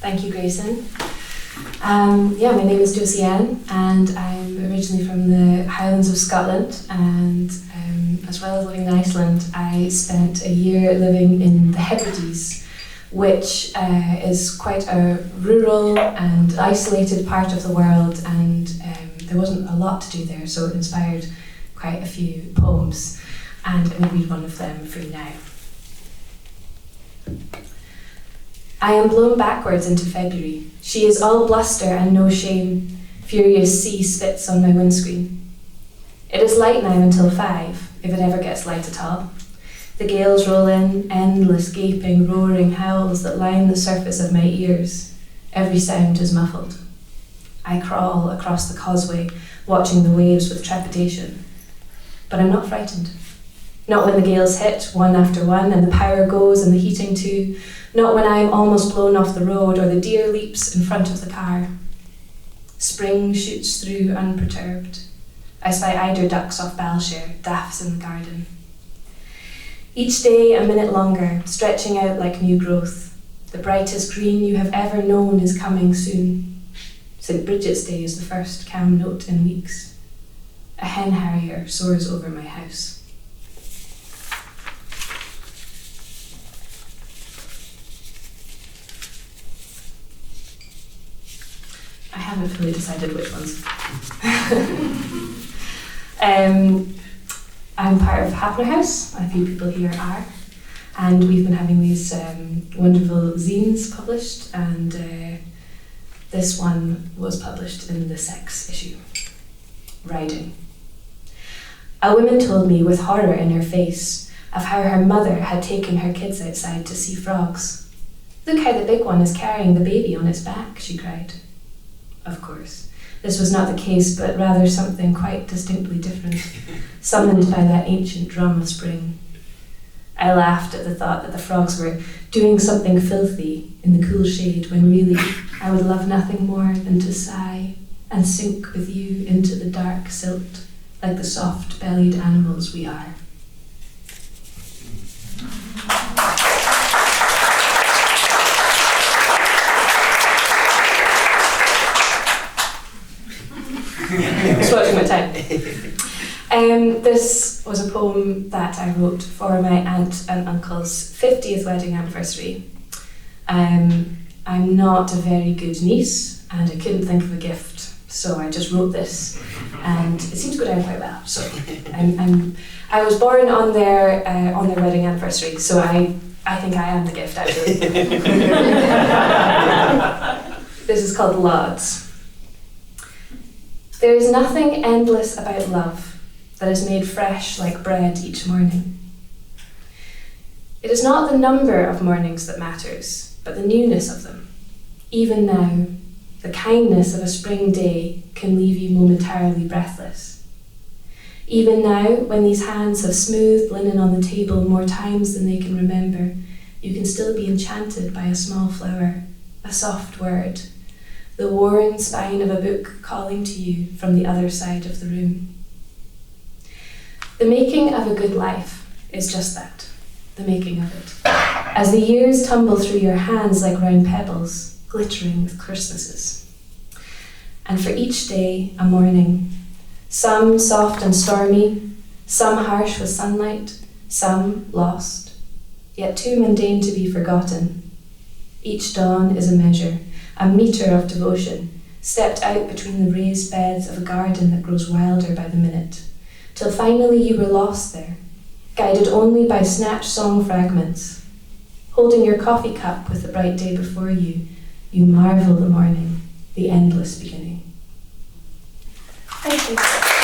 Thank you, Grayson. My name is Josie and I'm originally from the Highlands of Scotland, and as well as living in Iceland, I spent a year living in the Hebrides, which is quite a rural and isolated part of the world, and there wasn't a lot to do there, so it inspired quite a few poems, and I'm going to read one of them for you now. I am blown backwards into February. She is all bluster and no shame. Furious sea spits on my windscreen. It is light now until 5, if it ever gets light at all. The gales roll in, endless gaping, roaring howls that line the surface of my ears. Every sound is muffled. I crawl across the causeway, watching the waves with trepidation. But I'm not frightened. Not when the gales hit, one after one, and the power goes and the heating too. Not when I am almost blown off the road or the deer leaps in front of the car. Spring shoots through unperturbed. I spy eider ducks off Balshare, daffs in the garden. Each day a minute longer, stretching out like new growth. The brightest green you have ever known is coming soon. St. Bridget's Day is the first calm note in weeks. A hen harrier soars over my house. I haven't fully decided which ones. I'm part of Hafner House. A few people here are, and we've been having these wonderful zines published, and this one was published in the Sex issue. Riding. A woman told me with horror in her face of how her mother had taken her kids outside to see frogs. "Look how the big one is carrying the baby on its back," she cried. Of course, this was not the case, but rather something quite distinctly different, summoned by that ancient drum of spring. I laughed at the thought that the frogs were doing something filthy in the cool shade, when really I would love nothing more than to sigh and sink with you into the dark silt, like the soft-bellied animals we are. Swatching my time. This was a poem that I wrote for my aunt and uncle's 50th wedding anniversary. I'm not a very good niece, and I couldn't think of a gift, so I just wrote this, and it seemed to go down quite well. So I was born on their wedding anniversary, so I think I am the gift, actually. This is called Lauds. There is nothing endless about love that is made fresh like bread each morning. It is not the number of mornings that matters, but the newness of them. Even now, the kindness of a spring day can leave you momentarily breathless. Even now, when these hands have smoothed linen on the table more times than they can remember, you can still be enchanted by a small flower, a soft word, the worn spine of a book calling to you from the other side of the room. The making of a good life is just that, the making of it. As the years tumble through your hands like round pebbles, glittering with Christmases. And for each day, a morning, some soft and stormy, some harsh with sunlight, some lost, yet too mundane to be forgotten. Each dawn is a measure, a metre of devotion, stepped out between the raised beds of a garden that grows wilder by the minute, till finally you were lost there, guided only by snatched song fragments. Holding your coffee cup with the bright day before you, you marvel the morning, the endless beginning. Thank you.